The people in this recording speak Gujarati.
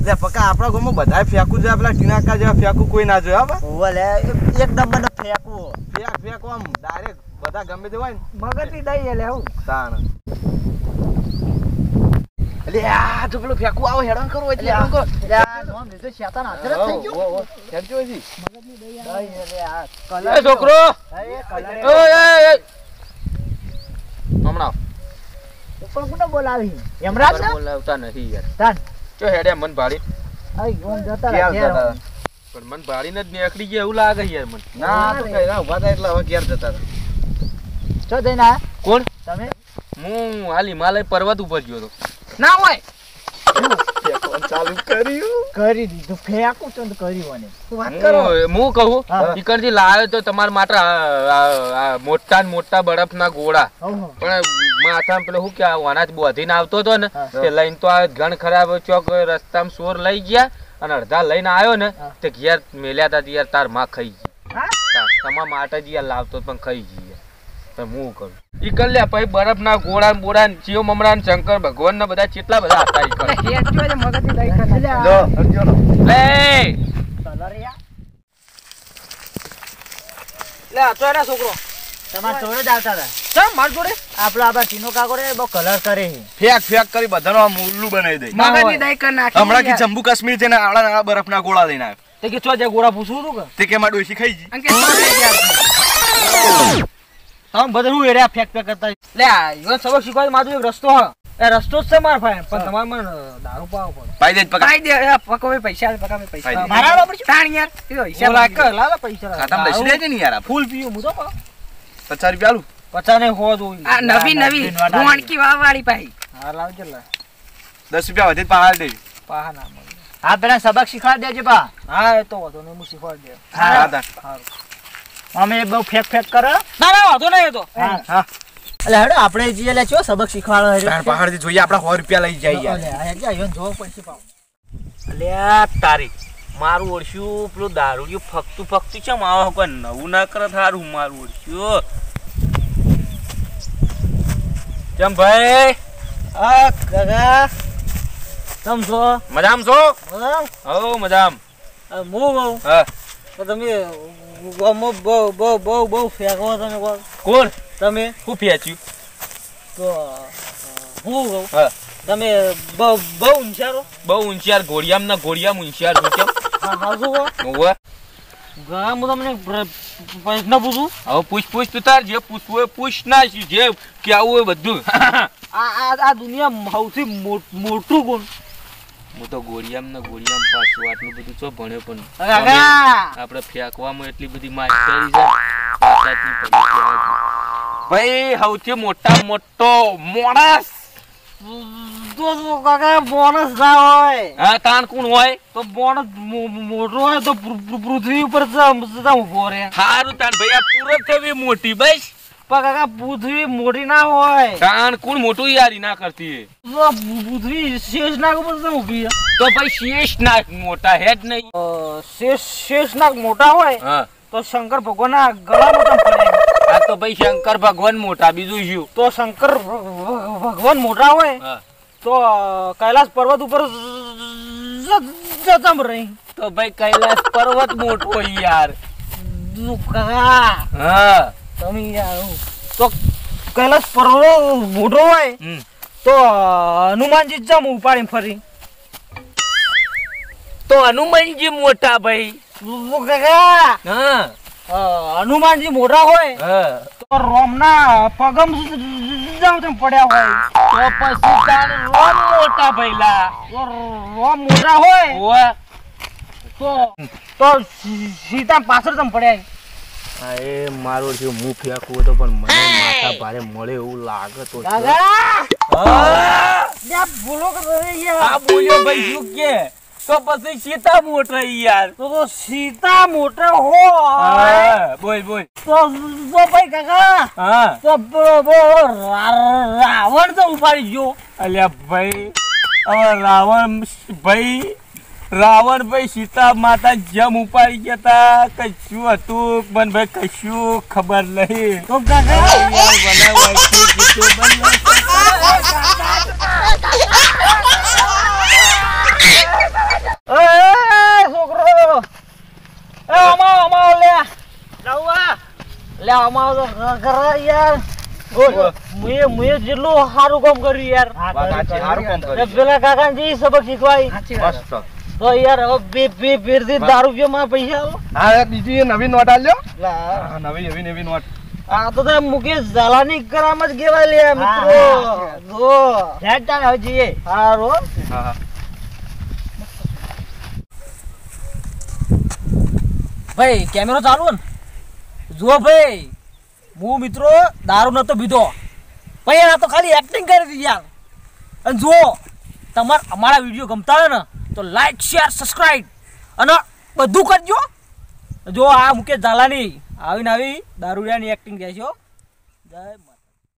લે પકા આપણા ગામમાં બધાય ફેંકું છે પેલા ટીનાકા જેવા ફેંકું કોઈ ના જોયા બા ઓવે લે એક નંબર નો ફેંકવો ફેંકો આમ ડાયરેક્ટ બધા ગમે તે હોય ને મગજથી દઈ લે હું તાણ એટલે આ તો પેલું ફેંકું આવો હેરાન કરો એટલે હેરાન કરો એટલે આ નોમ લીધો શેતાન હાજર જ થઈ ગયો ઓ કેમ છો જી મગજની દઈ લે આ કલર એ છોકરો એ કલર ઓય હમણાં ઉપર કોને બોલાવી યમરાજ ને બોલાવતા નથી યાર તાન જો હેડે મન ભાડી આઈ ઓમ જતા ક્યાં રહ્યા જતા પણ મન ભાડીને જ નીકળી ગયા એવું લાગે યાર મને ના તો કઈ ના ઉભા થાય એટલે હવે ક્યાં જતા હતા ચો જઈને આયા કોણ તમે હું હાલ હિમાલય પર્વત ઉપર ગયો તો ના હોય ચાલુ કર્યું કરી દીધું ફેંકું તો કર્યું અને વાત કરો હું કહું ઈકડથી લાવ્યો તો તમારા માટે મોટા ને મોટા બરફના ગોળા પણ માથામાં પેલો શું કે અનાજ બોધીને આવતો હતો ને તે લઈને તો આ ઘણ ખરાબ ચોક રસ્તામાં ચોર લઈ ગયા અને અડધા લઈને આવ્યો ને તે ઘેર મેલ્યા હતા યાર તાર માં ખાઈ ગઈ તમારા માટે જ યાર લાવતો પણ ખાઈ ગઈ યાર હું કરું ઈકડ લે પછી બરફ ના ગોળા બોડા શિવ મમરા શંકર ભગવાન ના બધા કેટલા બધા હતા છોકરો તમાર જોડે જ આવતા હતા માર જોડે આપડા ટીનો કાકો રે બહુ કલર કરે ફેક કરી બધાનો મુલ્લું બનાવી દે મગજની દઈ કર નાખી હમણાં કે જમ્મુ કાશ્મીર છે ને આળા બરફ ના ગોળા લઈને આવ્યો તે કે ચો જે ગોળા પૂછું તું કે તે કે માં ડોશી ખાઈ ગઈ અંકે તમ બધું હું એરિયા ફેક કરતા લે આ યો સબક શીખવા મારું એક રસ્તો હ એ રસ્તો જ છે માર ભાઈ પણ તમાર મને દારૂ પાવ પડે પાઈ દે પકા પાઈ દે પકોવે પૈસા મારા ઉપર તાણ યાર તું હિસાબ કર લાલા પૈસા ખાતામાં લઈ દેજે ને યાર ફૂલ પીયો હું તો 50 રૂપિયા આલું 50 ને હો દો આ નવી ગોણકી વાવાળી પાઈ હા લાવજે લા 10 રૂપિયા વધે પાહાલ દે પાહા ના મળે આ પેલા સબક શીખવાડ દેજે બા હા એ તો વધો ને હું શીખવાડ દે હા અમે બહુ ફેક કરે ના ના વધો નહીં તો હા એટલે હેડો આપણે જે લે છો સબક શીખવાડો હેડો તાર પહાડથી જોઈએ આપડા 100 રૂપિયા લઈ જાય યાર અલે આ યો જો પછી પાવ અલ્યા તારી મારું ઓળશ્યું પેલું દારૂડિયું ફકતું ચમ આવો કોઈ નવું ના કરે થારું મારું ઓળશ્યું ચમ ભાઈ આ કાકા તમ છો મજામ છો મજામ હો મજામ મો હા તો તમે બહુ ફેંકો તમે કોણ તમે હું ફેંચ્યું તો હું હા તમે બહુ ઊંચારો બહુ ઊંચિયાર ઘોડિયામ ઊંચિયાર છો કેમ હા શું ઓવે ગા હું તમને પ્રશ્ન પૂછું હવે પૂછ તું તાર જે પૂછવું હોય પૂછ ના જે કેવું હોય બધું આ દુનિયા સૌથી મોટું ગુણ હું તો ઘોડિયામ પાછું આટલું બધું ચો ભણ્યો પણ આપણે ફેંકવામાં એટલી બધી માસ્ટરી છે ભાઈ સૌથી મોટો માણસ તો કાકા બોનસ ના હોય હા તાણ કોણ હોય તો બોનસ મોટો હોય તો પૃથ્વી ઉપર ઉભો રહે સારું તાણ ભાઈ આ પૂરો થવી મોટી બસ પણ કાકા પૃથ્વી મોટી ના હોય તાણ કોણ મોટું યારી ના કરતી પૃથ્વી શેષ નાગ ઉપર ઉભી તો ભાઈ શેષ નાગ મોટા હે જ નહીં શેષ નાગ મોટા હોય હા તો શંકર ભગવાન ના ગળામાં પડે આ તો ભાઈ શંકર ભગવાન મોટા બીજું શું તો શંકર ભગવાન મોટા હોય તો કૈલાસ પર્વત ઉપર જતમ રહી તો ભાઈ કૈલાસ પર્વત મોટો હોય યાર હા તમે તો કૈલાસ પર્વત મોટો હોય તો હનુમાનજી જમ ઉપાડી ફરી તો હનુમાનજી મોટા ભાઈ હા હનુમાનજી મોટા હોય તો રોમ ના પગમ પડ્યા હોય તો પછી તાર રોમ મોટા ભઈલા રોમ મોટા હોય તો સીતા પાછળ તમ પડ્યા એ મારો જે મું ફેંકવું તો પણ મને માથા ભારે મળે એવું લાગે તો બોલો આ બોલ્યો ભાઈ શું કે તો પછી સીતા મોટા યાર તો સીતા મોટા હોય બોલ તો ભાઈ કાકા હા તો રાવણ તો ઉપાડી ગયો અલ્યા ભાઈ હવે રાવણ ભાઈ સીતા માતા જમ ઉપાડી ગયા તા કશું હતું પણ ભાઈ કશું ખબર નહીં તો કાકા મુએ જેટલું સારું કામ કર્યું યાર. સારું કામ કર્યું. પેલા કાકાજી સબક શીખવાય તો યાર હવે બે ફેરથી દારૂ પીવામાં પૈસા આલો. હા બીજી નવી નોટ આલ્યો. નવી નોટ. આ તો મુકેશ ઝાલાની કરામ જ કહેવાય લે મિત્રો. જો હેડ તાને હવે જઈએ. હારો. હા ભાઈ કેમેરો ચાલુ ને જુઓ ભાઈ હું મિત્રો દારૂ નતો પીધો ભાઈ આ તો ખાલી એક્ટિંગ કરી હતી યાર. અને જુઓ તમારે અમારા વિડીયો ગમતા હોય ને તો લાઈક શેર સબસ્ક્રાઇબ અને બધું કરજો. જો આ મુકેશ ઝાલાની આવી દારૂડિયાની એક્ટિંગ રહેશે. જય